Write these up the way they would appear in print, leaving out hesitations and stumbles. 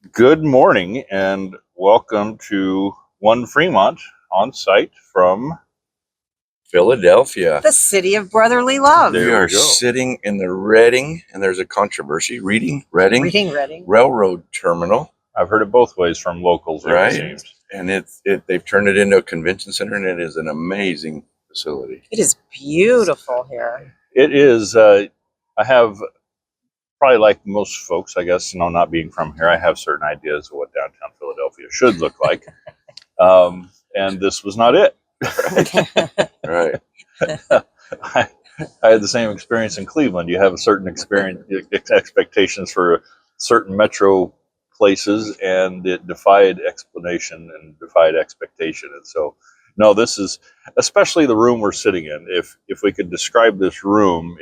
Good morning and welcome to OneFremont on site from Philadelphia. The city of brotherly love. There We we are go. sitting in the Reading, and there's a controversy. Reading Reading. Railroad Terminal, I've heard it both ways from locals here, right? it seems. And they've turned it into a convention center, and it is an amazing facility. It is beautiful here. It is, I have, probably like most folks, I guess, not being from here, I have certain ideas of what downtown Philadelphia should look like. And this was not it. Right. I had the same experience in Cleveland. You have a certain expectations for certain metro places, and it defied explanation and defied expectation. And so, no, this is especially the room we're sitting in. If we could describe this room,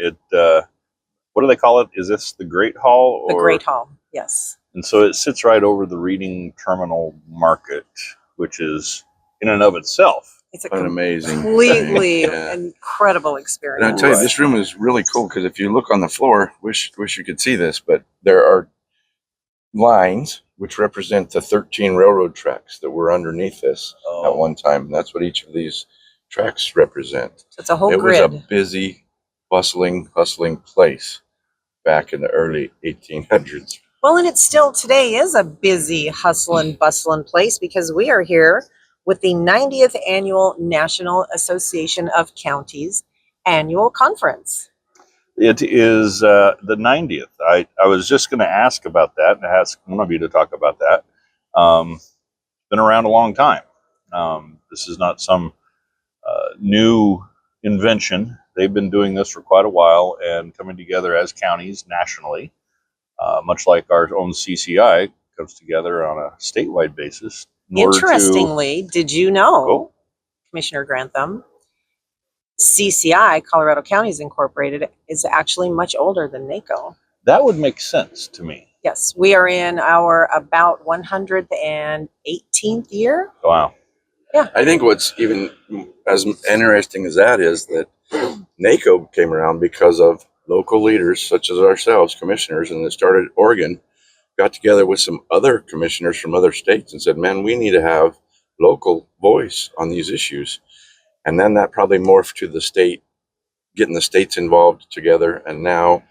what do they call it? Is this the Great Hall? The Great Hall, yes. And so it sits right over the Reading Terminal Market, which is in and of itself It's a An amazing completely thing, yeah. incredible And experience. I tell you, this room is really cool because if you look on the floor, wish you could see this, but there are lines which represent the 13 railroad tracks that were underneath this at one time. And that's what each of these tracks represent. So it's a whole It grid. was a busy, hustling place back in the early 1800s. Well, and it still today is a busy, hustling, bustling place because we are here with the 90th Annual National Association of Counties Annual Conference. It is the 90th. I was just going to ask about that and ask one of you to talk about that. Been around a long time. This is not some new invention. They've been doing this for quite a while and coming together as counties nationally, much like our own CCI comes together on a statewide basis. Interestingly, did you know, Commissioner Grantham, CCI, Colorado Counties Incorporated, is actually much older than NACo. That would make sense to me. Yes, we are in our about 118th year. Wow. I think what's even as interesting as that is that NACo came around because of local leaders such as ourselves, commissioners, and it started Oregon, got together with some other commissioners from other states and said, man, we need to have local voice on these issues. And then that probably morphed to the state, getting the states involved together. And now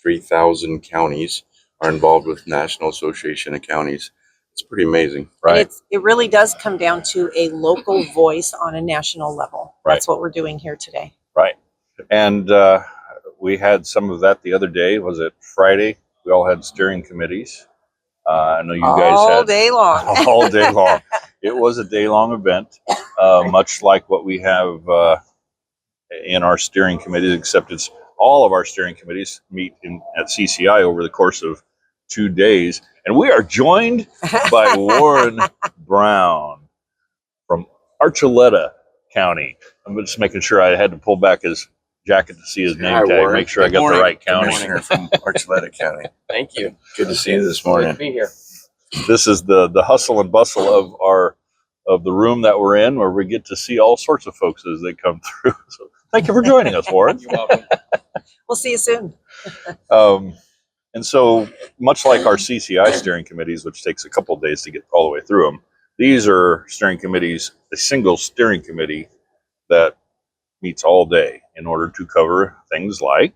3,000 counties are involved with National Association of Counties. It's pretty amazing. Right. And it really does come down to a local voice on a national level. Right. That's what we're doing here today. Right. And we had some of that the other day. Was it Friday? We all had steering committees. I know you guys all had day long. all day long. It was a day-long event, much like what we have in our steering committees, except it's all of our steering committees meet at CCI over the course of 2 days. And we are joined by Warren Brown from Archuleta County. I'm just making sure I had to pull back his jacket to see his name tag, Warren. make sure I Good got morning, the right county. Commissioner from Archuleta County. Thank you. Good to see you this morning. Good to be here. This is the hustle and bustle of the room that we're in, where we get to see all sorts of folks as they come through. So thank you for joining us, Warren. You're welcome. We'll see you soon. And so, much like our CCI steering committees, which takes a couple of days to get all the way through them, these are steering committees, a single steering committee that meets all day in order to cover things like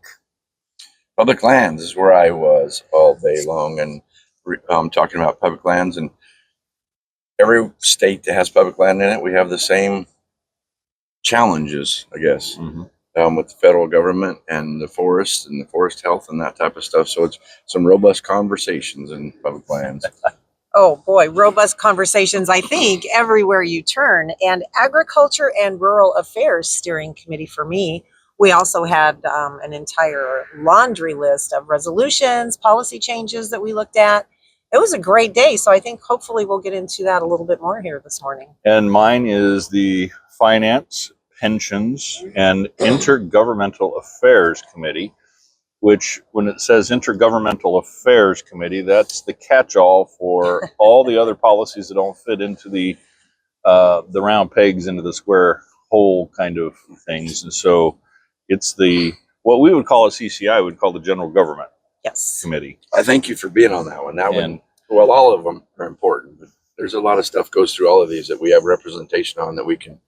Public lands is where I was all day long, and talking about public lands. And every state that has public land in it, we have the same challenges, I guess, with the federal government and the forest health and that type of stuff. So it's some robust conversations in public lands. Oh boy, robust conversations, I think, everywhere you turn. And Agriculture and Rural Affairs Steering Committee for me, we also had an entire laundry list of resolutions, policy changes that we looked at. It was a great day. So I think hopefully we'll get into that a little bit more here this morning. And mine is the Finance, Pensions, and Intergovernmental Affairs Committee, which when it says Intergovernmental Affairs Committee, that's the catch-all for all the other policies that don't fit into the round pegs into the square hole kind of things. And so it's what we would call a CCI would call the General Government Yes. Committee. I thank you for being on that one. That one Well, all of them are important, but there's a lot of stuff goes through all of these that we have representation on that we can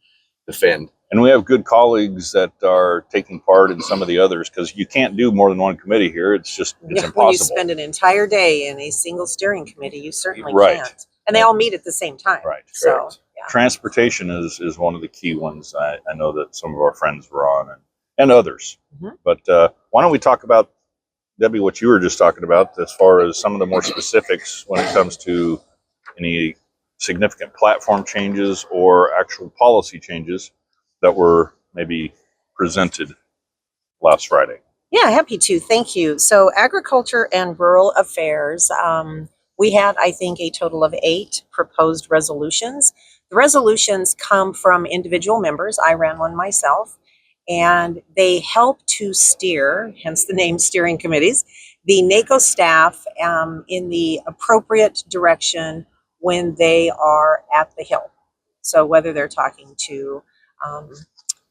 defend. And we have good colleagues that are taking part in some of the others, because you can't do more than one committee here. It's Yeah, impossible. when you spend an entire day in a single steering committee, you certainly Right. can't. And they all meet at the same time. Right. So, Correct. yeah. Transportation is one of the key ones. I know that some of our friends were on, and others. Mhm. But why don't we talk about, Debbie, what you were just talking about, as far as some of the more specifics when it comes to any significant platform changes or actual policy changes that were maybe presented last Friday. Yeah, happy to. Thank you. So, agriculture and rural affairs, we had, I think, a total of 8 proposed resolutions. The resolutions come from individual members. I ran one myself, and they help to steer, hence the name steering committees, the NACo staff in the appropriate direction when they are at the Hill. So, whether they're talking to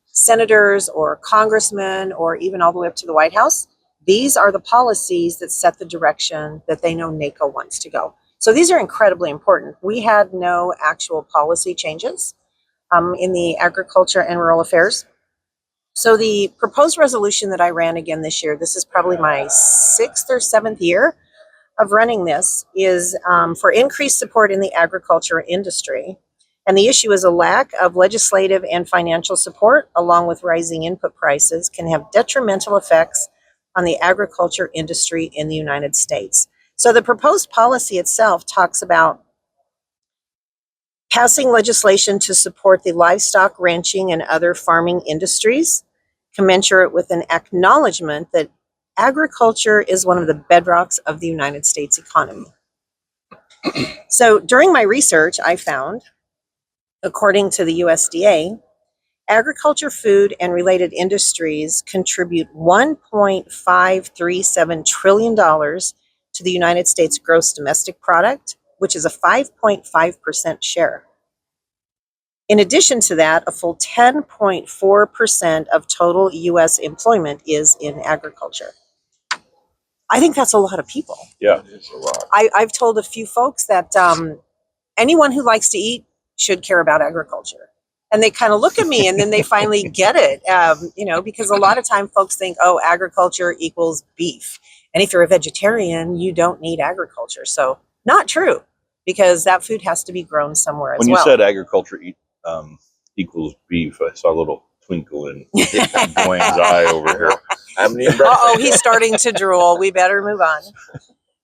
senators or congressmen or even all the way up to the White House, these are the policies that set the direction that they know NACo wants to go. So these are incredibly important. We had no actual policy changes in the agriculture and rural affairs. So the proposed resolution that I ran again this year, this is probably my 6th or 7th year of running this, is for increased support in the agriculture industry. And the issue is a lack of legislative and financial support, along with rising input prices, can have detrimental effects on the agriculture industry in the United States. So the proposed policy itself talks about passing legislation to support the livestock, ranching, and other farming industries, commensurate with an acknowledgement that agriculture is one of the bedrocks of the United States economy. So during my research, I found, according to the USDA, agriculture, food, and related industries contribute $1.537 trillion to the United States gross domestic product, which is a 5.5% share. In addition to that, a full 10.4% of total U.S. employment is in agriculture. I think that's a lot of people. Yeah. It's a lot. I've told a few folks that anyone who likes to eat should care about agriculture. And they kind of look at me and then they finally get it, because a lot of time folks think, oh, agriculture equals beef. And if you're a vegetarian, you don't need agriculture. So not true, because that food has to be grown somewhere as When you well. said agriculture equals beef, I saw a little twinkle in Dwayne's eye over here. I haven't eaten breakfast Uh-oh, yet. he's starting to drool. We better move on.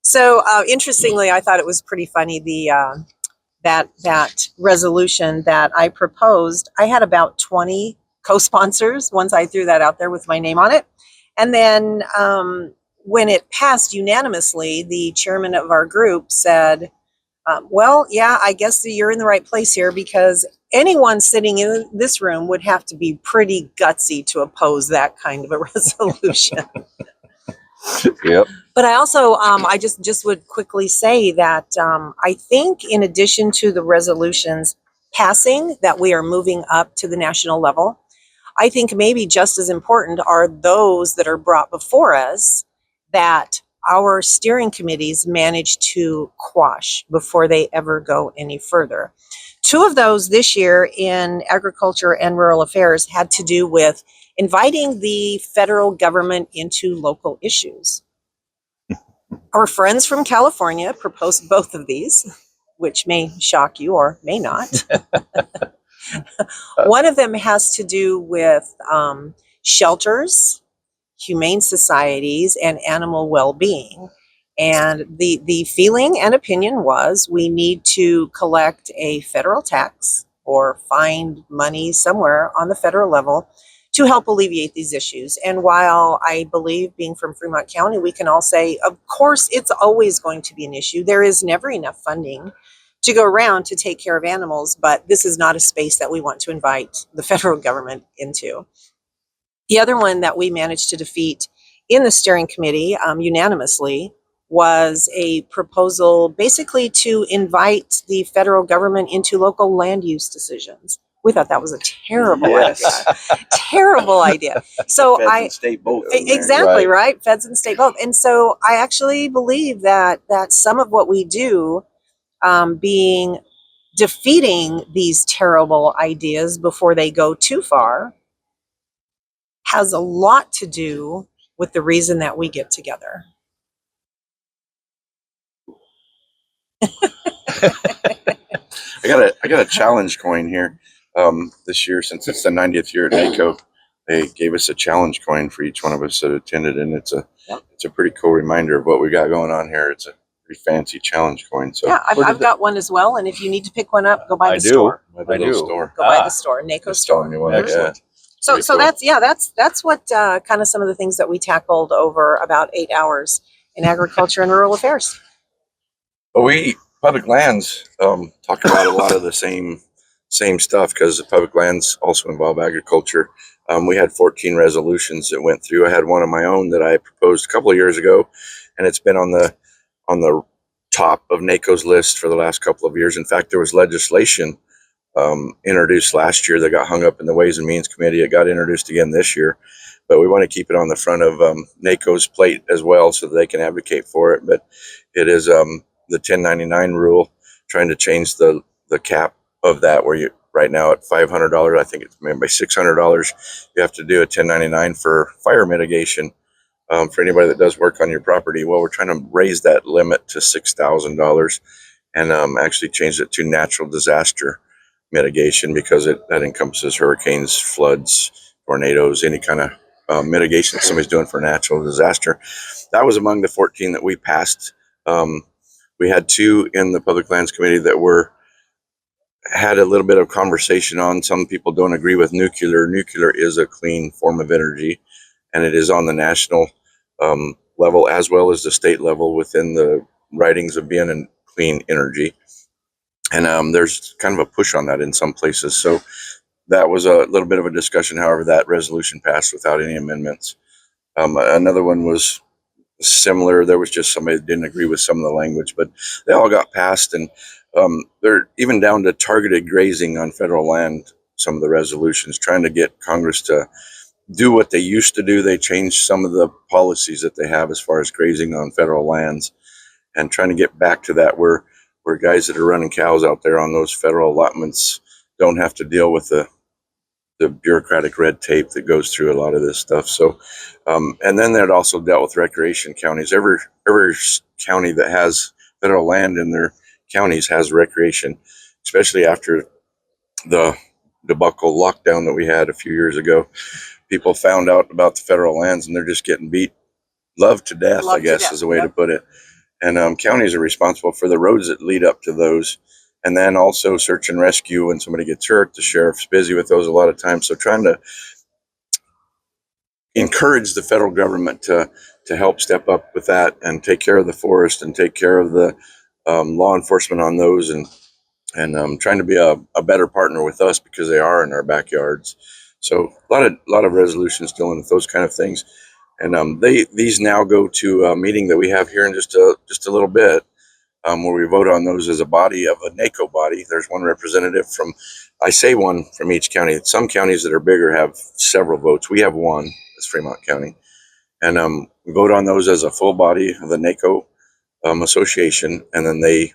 So interestingly, I thought it was pretty funny, that resolution that I proposed. I had about 20 co-sponsors once I threw that out there with my name on it. And then when it passed unanimously, the chairman of our group said, well, yeah, I guess you're in the right place here, because anyone sitting in this room would have to be pretty gutsy to oppose that kind of a resolution. Yep. But I also, I just would quickly say that I think in addition to the resolutions passing, that we are moving up to the national level, I think maybe just as important are those that are brought before us that our steering committees manage to quash before they ever go any further. 2 of those this year in agriculture and rural affairs had to do with inviting the federal government into local issues. Our friends from California proposed both of these, which may shock you or may not. One of them has to do with shelters, humane societies, and animal well-being. And the feeling and opinion was we need to collect a federal tax or find money somewhere on the federal level to help alleviate these issues. And while I believe, being from Fremont County, we can all say, of course, it's always going to be an issue. There is never enough funding to go around to take care of animals, but this is not a space that we want to invite the federal government into. The other one that we managed to defeat in the steering committee unanimously was a proposal basically to invite the federal government into local land use decisions, We thought that was a terrible Yes. idea. Terrible idea. So Feds I and state both. in there. exactly Right. right. Feds and state both. And so I actually believe that some of what we do, being defeating these terrible ideas before they go too far, has a lot to do with the reason that we get together. I got a challenge coin here. This year, since it's the 90th year at NACo, they gave us a challenge coin for each one of us that attended, and it's a pretty cool reminder of what we got going on here. It's a pretty fancy challenge coin. So Yeah, Where did I've got one as well. And if you need to pick one up, go by I the do. store. by the I little do. store. Go by Ah, the store, NACo Just store. telling me what. Excellent. Yeah. So Pretty cool. that's what kind of some of the things that we tackled over about 8 hours in agriculture and rural affairs. But we public lands talk about a lot of the same stuff because the public lands also involve agriculture. We had 14 resolutions that went through. I had one of my own that I proposed a couple of years ago, and it's been on the top of NACo's list for the last couple of years. In fact, there was legislation introduced last year that got hung up in the Ways and Means Committee. It got introduced again this year, but we want to keep it on the front of NACo's plate as well so that they can advocate for it. But it is the 1099 rule, trying to change the cap of that, where you right now at $500, I think it's maybe $600, you have to do a 1099 for fire mitigation for anybody that does work on your property. Well, we're trying to raise that limit to $6,000 and actually change it to natural disaster mitigation, because that encompasses hurricanes, floods, tornadoes, any kind of mitigation that somebody's doing for natural disaster. That was among the 14 that we passed. We had two in the Public Lands Committee that had a little bit of conversation on. Some people don't agree with nuclear. Nuclear is a clean form of energy, and it is on the national level as well as the state level within the writings of being a clean energy. And there's kind of a push on that in some places. So that was a little bit of a discussion. However, that resolution passed without any amendments. Another one was similar. There was just somebody that didn't agree with some of the language, but they all got passed. And they're even down to targeted grazing on federal land. Some of the resolutions trying to get Congress to do what they used to do. They changed some of the policies that they have as far as grazing on federal lands, and trying to get back to that where guys that are running cows out there on those federal allotments don't have to deal with the bureaucratic red tape that goes through a lot of this stuff. So, and then that also dealt with recreation counties. Every county that has federal land in their counties has recreation, especially after the debacle lockdown that we had a few years ago. People found out about the federal lands and they're just getting loved to death, I guess is a way to put it. And counties are responsible for the roads that lead up to those. And then also search and rescue when somebody gets hurt. The sheriff's busy with those a lot of times. So trying to encourage the federal government to help step up with that and take care of the forest and take care of the law enforcement on those, and trying to be a better partner with us because they are in our backyards. So a lot of resolutions dealing with those kind of things. And these now go to a meeting that we have here in just a little bit, where we vote on those as a body of a NACo body. There's one representative from, I say one from each county. Some counties that are bigger have several votes. We have one, it's Fremont County. And we vote on those as a full body of the NACo association, and then they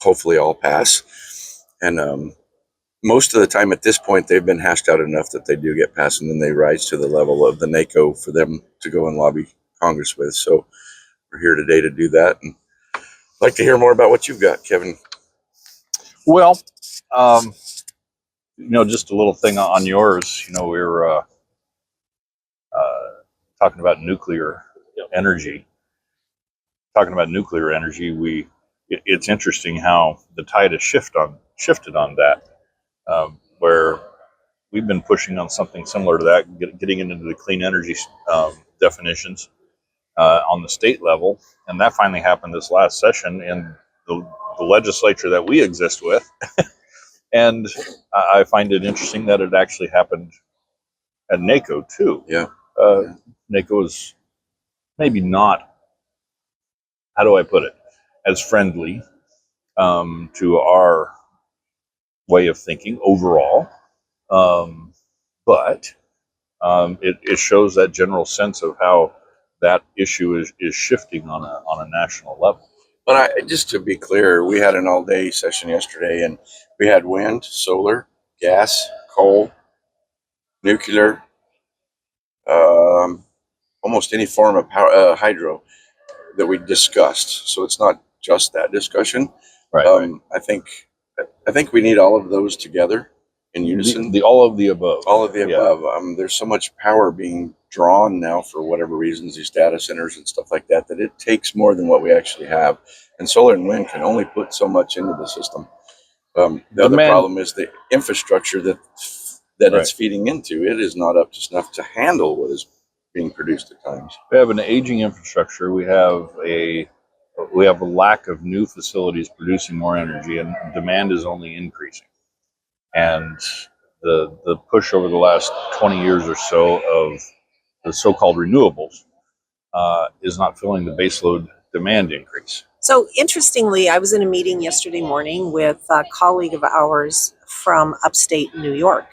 hopefully all pass. And most of the time at this point, they've been hashed out enough that they do get passed, and then they rise to the level of the NACo for them to go and lobby Congress with. So we're here today to do that. And I'd like to hear more about what you've got, Kevin. Well, just a little thing on yours. We were talking about nuclear energy. It's interesting how the tide has shifted on that, where we've been pushing on something similar to that, getting into the clean energy definitions on the state level, and that finally happened this last session in the legislature that we exist with. And I find it interesting that it actually happened at NACo too. Yeah. NACo is maybe not, how do I put it, as friendly to our way of thinking overall. But it shows that general sense of how that issue is shifting on a national level. But just to be clear, we had an all-day session yesterday, and we had wind, solar, gas, coal, nuclear, um, almost any form of power, hydro that we discussed. So it's not just that discussion. Right. I think we need all of those together in unison. The all of the above. All of the Yeah. above. There's so much power being drawn now for whatever reasons, these data centers and stuff like that, that it takes more than what we actually have. And solar and wind can only put so much into the system. The other problem is the infrastructure that Right. it's feeding into. It is not up to snuff to handle what is being produced at times. We have an aging infrastructure. We have a lack of new facilities producing more energy, and demand is only increasing. And the push over the last 20 years or so of the so-called renewables is not filling the baseload demand increase. So interestingly, I was in a meeting yesterday morning with a colleague of ours from upstate New York.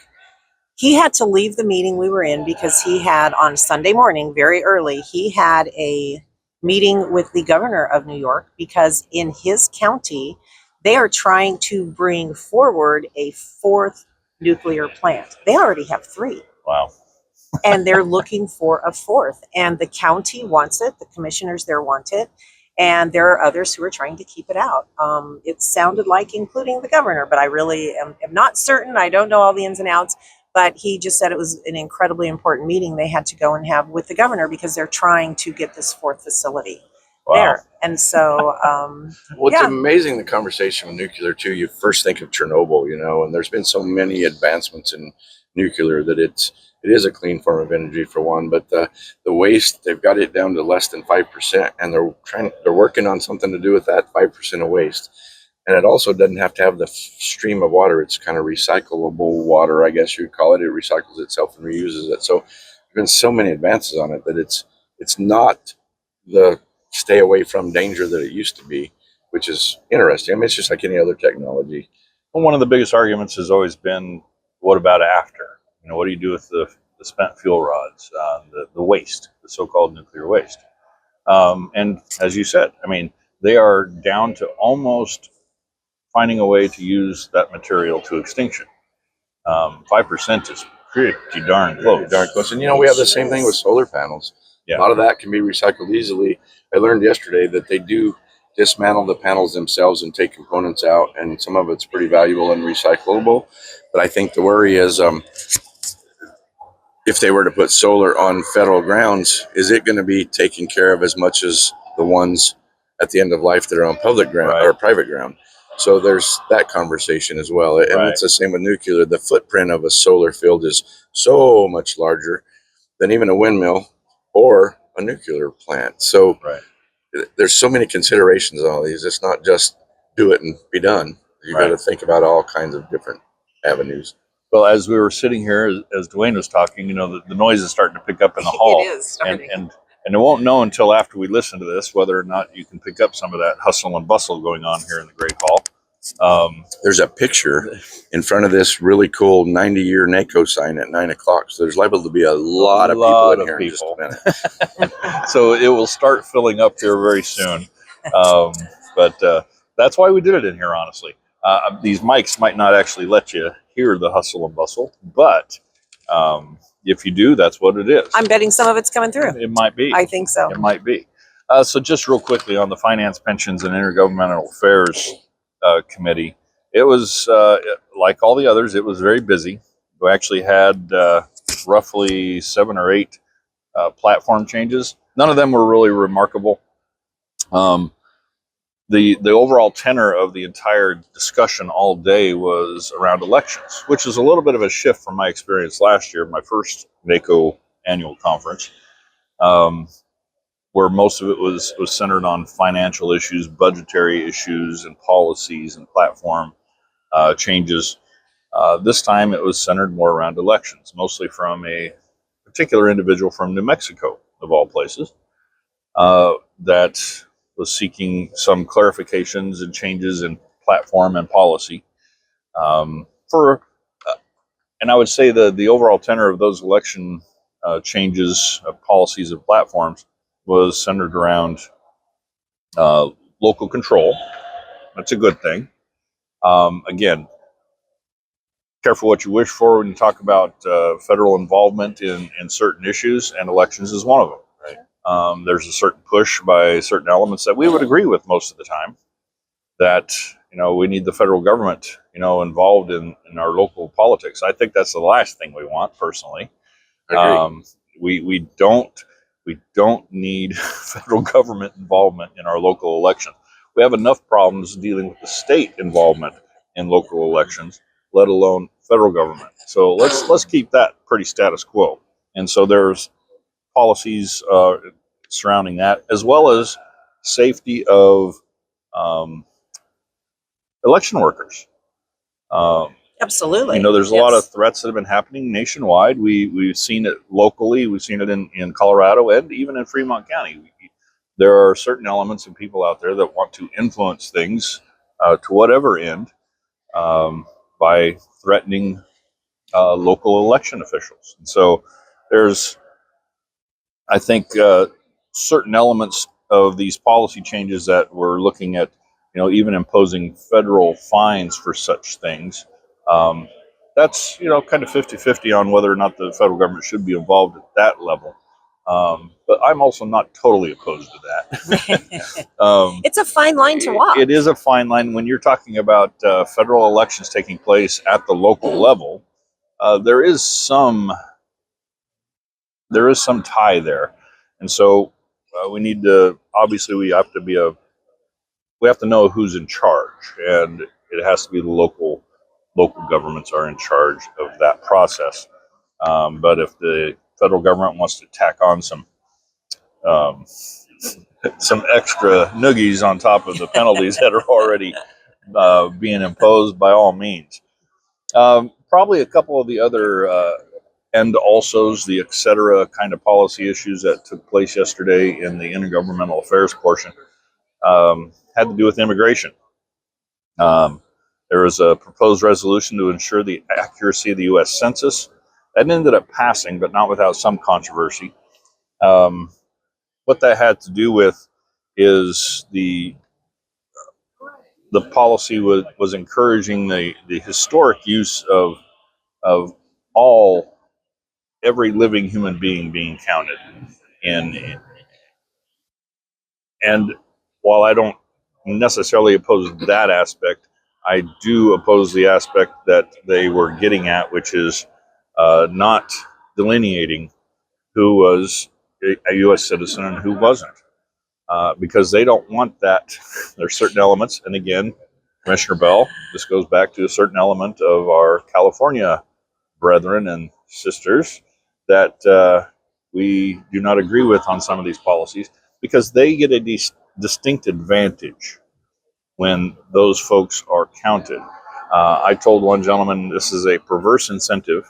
He had to leave the meeting we were in because he had on Sunday morning, very early, he had a meeting with the governor of New York because in his county, they are trying to bring forward a fourth nuclear plant. They already have three. Wow. And they're looking for a fourth. And the county wants it, the commissioners there want it, and there are others who are trying to keep it out. It sounded like including the governor, but I really am not certain. I don't know all the ins and outs, but he just said it was an incredibly important meeting they had to go and have with the governor because they're trying to get this fourth facility there. And so, well, it's amazing the conversation with nuclear too. You first think of Chernobyl, and there's been so many advancements in nuclear that it is a clean form of energy for one, but the waste, they've got it down to less than 5%, and they're working on something to do with that 5% of waste. And it also doesn't have to have the stream of water. It's kind of recyclable water, I guess you'd call it. It recycles itself and reuses it. So there's been so many advances on it that it's not the stay away from danger that it used to be, which is interesting. I mean, it's just like any other technology. Well, one of the biggest arguments has always been, what about after? What do you do with the spent fuel rods, the waste, the so-called nuclear waste? And as you said, I mean, they are down to almost finding a way to use that material to extinction. 5% is pretty darn close. And we have the same thing with solar panels. Yeah. A lot of that can be recycled easily. I learned yesterday that they do dismantle the panels themselves and take components out, and some of it's pretty valuable and recyclable. But I think the worry is if they were to put solar on federal grounds, is it going to be taken care of as much as the ones at the end of life that are on public ground or private ground? So there's that conversation as well. And it's the same with nuclear. The footprint of a solar field is so much larger than even a windmill or a nuclear plant. So there's so many considerations on all these. It's not just do it and be done. You got to think about all kinds of different avenues. Well, as we were sitting here, as Dwayne was talking, the noise is starting to pick up in the hall. It is starting. And it won't know until after we listen to this whether or not you can pick up some of that hustle and bustle going on here in the Great Hall. There's a picture in front of this really cool 90-year NACo sign at 9 o'clock. So there's liable to be a lot of people in here in just a minute. So it will start filling up here very soon. But that's why we did it in here, honestly. These mics might not actually let you hear the hustle and bustle, but if you do, that's what it is. I'm betting some of it's coming through. It might be. I think so. It might be. So just real quickly on the Finance, Pensions, and Intergovernmental Affairs Committee, it was like all the others, it was very busy. We actually had roughly 7 or 8 platform changes. None of them were really remarkable. The overall tenor of the entire discussion all day was around elections, which is a little bit of a shift from my experience last year, my first NACo annual conference, where most of it was centered on financial issues, budgetary issues, and policies and platform changes. This time it was centered more around elections, mostly from a particular individual from New Mexico, of all places, that was seeking some clarifications and changes in platform and policy for And I would say the overall tenor of those election changes, policies, and platforms was centered around local control. That's a good thing. Again, careful what you wish for when you talk about federal involvement in certain issues, and elections is one of them. Right. There's a certain push by certain elements that we would agree with most of the time, that we need the federal government involved in our local politics. I think that's the last thing we want, personally. I agree. We don't need federal government involvement in our local elections. We have enough problems dealing with the state involvement in local elections, let alone federal government. So let's keep that pretty status quo. And so there's policies surrounding that, as well as safety of um, election workers. Um, Absolutely. there's a lot of Yes. threats that have been happening nationwide. We've seen it locally. We've seen it in Colorado and even in Fremont County. There are certain elements and people out there that want to influence things to whatever end, by threatening local election officials. And so there's, I think, certain elements of these policy changes that we're looking at, even imposing federal fines for such things. Um, that's, kind of 50-50 on whether or not the federal government should be involved at that level. But I'm also not totally opposed to that. It's a fine line to walk. It is a fine line when you're talking about federal elections taking place at the local level. There is some tie there, and so we need to, obviously we have to know who's in charge, and it has to be the local governments are in charge of that process. But if the federal government wants to tack on um, some extra noogies on top of the penalties that are already being imposed, by all means. Probably a couple of the other and also's, the et cetera kind of policy issues that took place yesterday in the intergovernmental affairs portion had to do with immigration. There was a proposed resolution to ensure the accuracy of the U.S. Census. That ended up passing, but not without some controversy. What that had to do with is the policy was encouraging the historic use of every living human being counted. And while I don't necessarily oppose that aspect, I do oppose the aspect that they were getting at, which is not delineating who was a U.S. citizen and who wasn't, because they don't want that. There's certain elements, and again, Commissioner Bell, this goes back to a certain element of our California brethren and sisters that we do not agree with on some of these policies, because they get a distinct advantage when those folks are counted. I told one gentleman this is a perverse incentive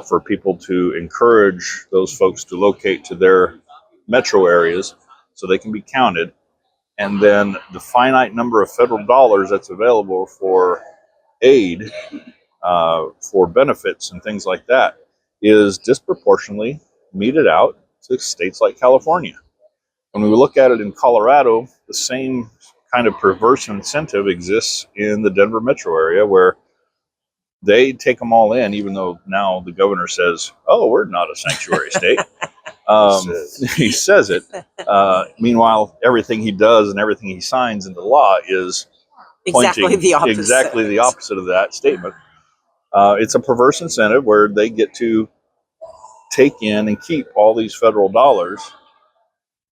for people to encourage those folks to locate to their metro areas so they can be counted. And then the finite number of federal dollars that's available for aid, for benefits and things like that, is disproportionately meted out to states like California. When we look at it in Colorado, the same kind of perverse incentive exists in the Denver metro area, where they take them all in, even though now the governor says, "Oh, we're not a sanctuary state." He says it. Meanwhile, everything he does and everything he signs into law is Exactly the opposite. exactly the opposite of that statement. It's a perverse incentive where they get to take in and keep all these federal dollars,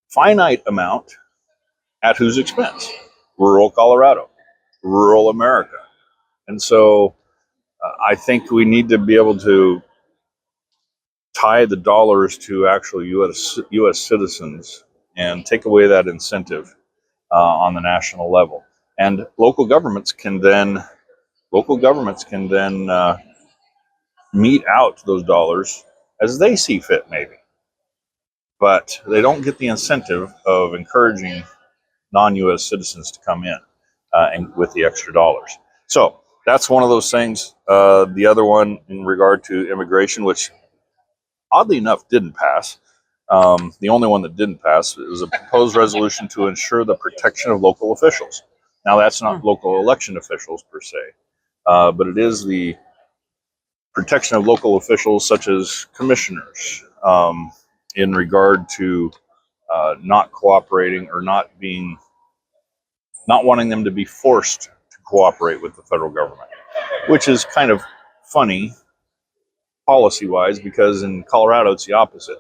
finite amount, at whose expense? Rural Colorado, rural America. And so I think we need to be able to tie the dollars to actual U.S. citizens and take away that incentive on the national level. And local governments can then mete out those dollars as they see fit, maybe. But they don't get the incentive of encouraging non-U.S. citizens to come in and with the extra dollars. So that's one of those things. The other one in regard to immigration, which oddly enough didn't pass. The only one that didn't pass was a proposed resolution to ensure the protection of local officials. Now, that's not local election officials per se, but it is the protection of local officials such as commissioners in regard to not cooperating or not wanting them to be forced to cooperate with the federal government, which is kind of funny policy-wise because in Colorado it's the opposite.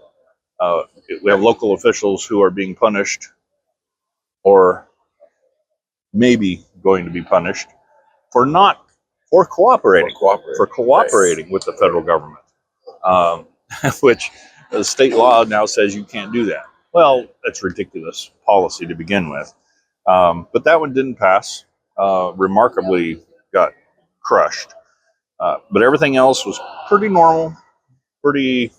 We have local officials who are being punished or maybe going to be punished for cooperating with the federal government, which the state law now says you can't do that. Well, that's ridiculous policy to begin with. But that one didn't pass. Remarkably got crushed. But everything else was pretty normal, pretty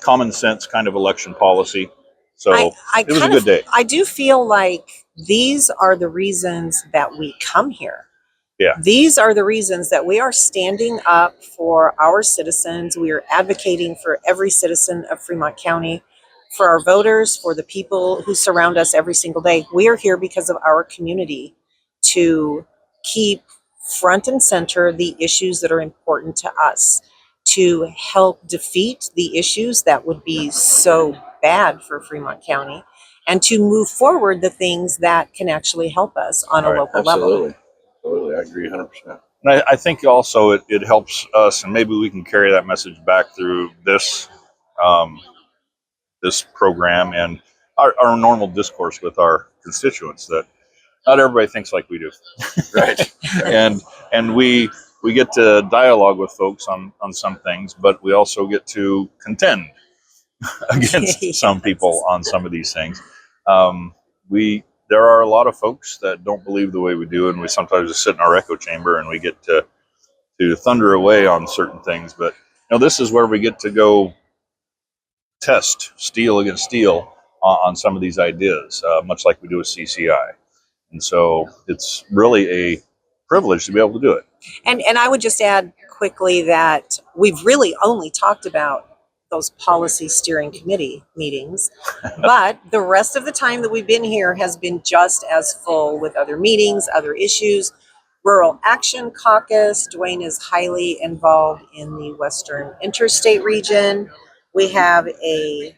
common sense kind of election policy. So it was a good day. I do feel like these are the reasons that we come here. Yeah. These are the reasons that we are standing up for our citizens. We are advocating for every citizen of Fremont County, for our voters, for the people who surround us every single day. We are here because of our community to keep front and center the issues that are important to us, to help defeat the issues that would be so bad for Fremont County, and to move forward the things that can actually help us on a local level. Absolutely, I agree 100%. And I think also it helps us, and maybe we can carry that message back through this this program and our normal discourse with our constituents, that not everybody thinks like we do. Right. and we get to dialogue with folks on some things, but we also get to contend against some people on some of these things. There are a lot of folks that don't believe the way we do, and we sometimes just sit in our echo chamber and we get to thunder away on certain things. But this is where we get to go test steel against steel on some of these ideas, much like we do with CCI. And so it's really a privilege to be able to do it. And I would just add quickly that we've really only talked about those policy steering committee meetings, but the rest of the time that we've been here has been just as full with other meetings, other issues. Rural Action Caucus, Dwayne is highly involved in the Western Interstate region. We have a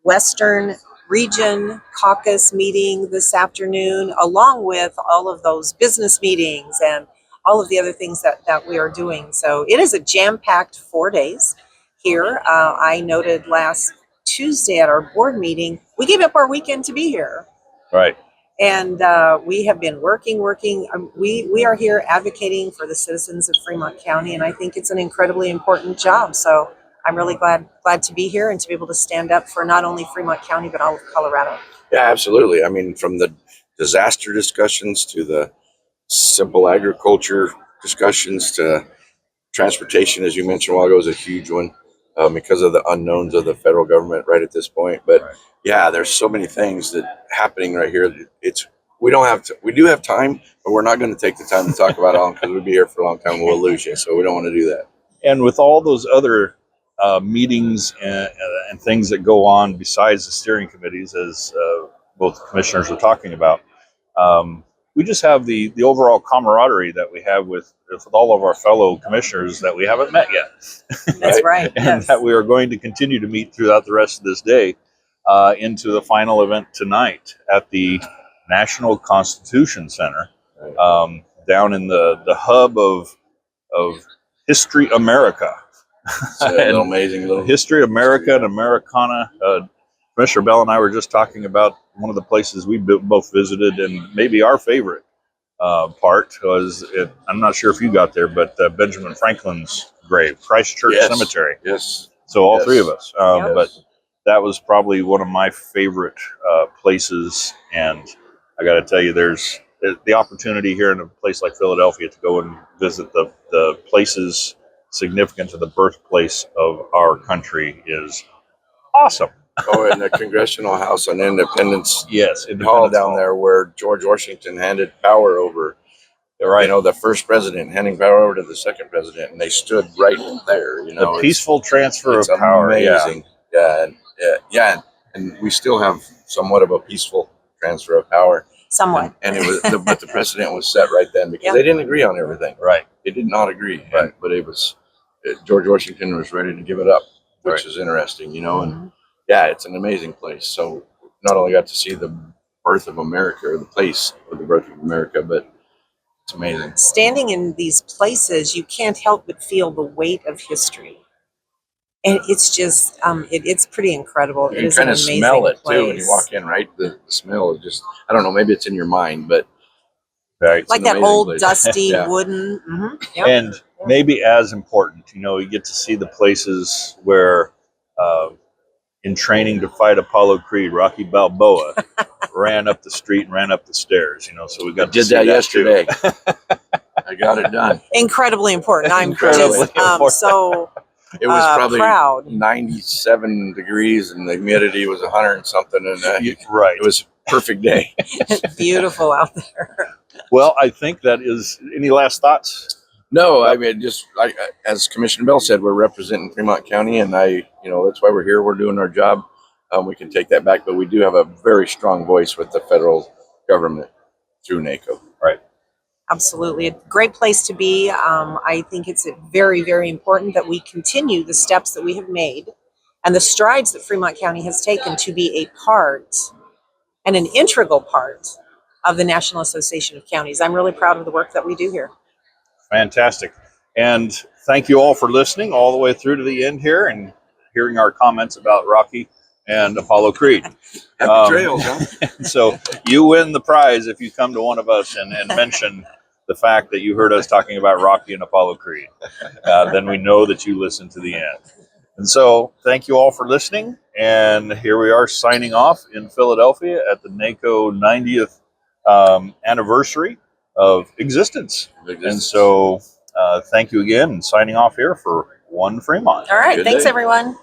Western Region Caucus meeting this afternoon, along with all of those business meetings and all of the other things that we are doing. So it is a jam-packed 4 days here. I noted last Tuesday at our board meeting, we gave up our weekend to be here. Right. And we have been working. We are here advocating for the citizens of Fremont County, and I think it's an incredibly important job. So I'm really glad to be here and to be able to stand up for not only Fremont County, but all of Colorado. Yeah, absolutely. I mean, from the disaster discussions to the simple agriculture discussions to transportation, as you mentioned a while ago, is a huge one because of the unknowns of the federal government right at this point. But yeah, there's so many things that happening right here. We do have time, but we're not going to take the time to talk about it all because we'll be here for a long time. We'll lose you. So we don't want to do that. And with all those other meetings and things that go on besides the steering committees, as both commissioners are talking about, we just have the overall camaraderie that we have with all of our fellow commissioners that we haven't met yet. That's right. And yes. that we are going to continue to meet throughout the rest of this day into the final event tonight at the National Constitution Center down in the hub of History America. Amazing History America and Americana. Commissioner Bell and I were just talking about one of the places we both visited, and maybe our favorite part was, I'm not sure if you got there, but Benjamin Franklin's grave, Christ Church Cemetery. Yes. So all three of us. But that was probably one of my favorite places. And I got to tell you, there's the opportunity here in a place like Philadelphia to go and visit the places significant to the birthplace of our country is awesome. And the Congressional House on Independence Yes, Hall down there where George Washington handed power over. Right. You know, the first president handing power over to the second president, and they stood right there. You know, The peaceful transfer it's of power. amazing. Yeah, and we still have somewhat of a peaceful transfer of power. Somewhat. And it was, but the precedent was set right then because they didn't agree on everything. Right. They did not agree. Right. But it was George Washington was ready to give it up, which is interesting, you know. And yeah, it's an amazing place. So not only got to see the birth of America, or the place of the birth of America, but it's amazing. Standing in these places, you can't help but feel the weight of history. And it's just, it's pretty incredible. You It can is an kind of amazing smell it place. too when you walk in, right? The smell is just, I don't know, maybe it's in your mind, but Right. it's Like an that amazing old, place. dusty, Yeah. wooden. Yep. And maybe as important, you know, you get to see the places where, in training to fight Apollo Creed, Rocky Balboa ran up the street and ran up the stairs. You know, so we I got to did see that too. yesterday. I got it done. Incredibly important. I'm Incredibly just important. so It was probably proud. 97 degrees and the humidity was 100 and something. And Right. it was a perfect day. Beautiful out there. Well, I think that is. Any last thoughts? No, I mean, just as Commissioner Bell said, we're representing Fremont County, and that's why we're here. We're doing our job. We can take that back, but we do have a very strong voice with the federal government through NACo. Right. Absolutely. A great place to be. I think it's very, very important that we continue the steps that we have made and the strides that Fremont County has taken to be a part and an integral part of the National Association of Counties. I'm really proud of the work that we do here. Fantastic. And thank you all for listening all the way through to the end here and hearing our comments about Rocky and Apollo Creed. Happy trails, huh? So you win the prize if you come to one of us and mention the fact that you heard us talking about Rocky and Apollo Creed. Then we know that you listened to the end. And so thank you all for listening. And here we are signing off in Philadelphia at the NACo 90th anniversary of existence. And so thank you again, and signing off here for One Fremont. All right. Good Thanks, day. everyone.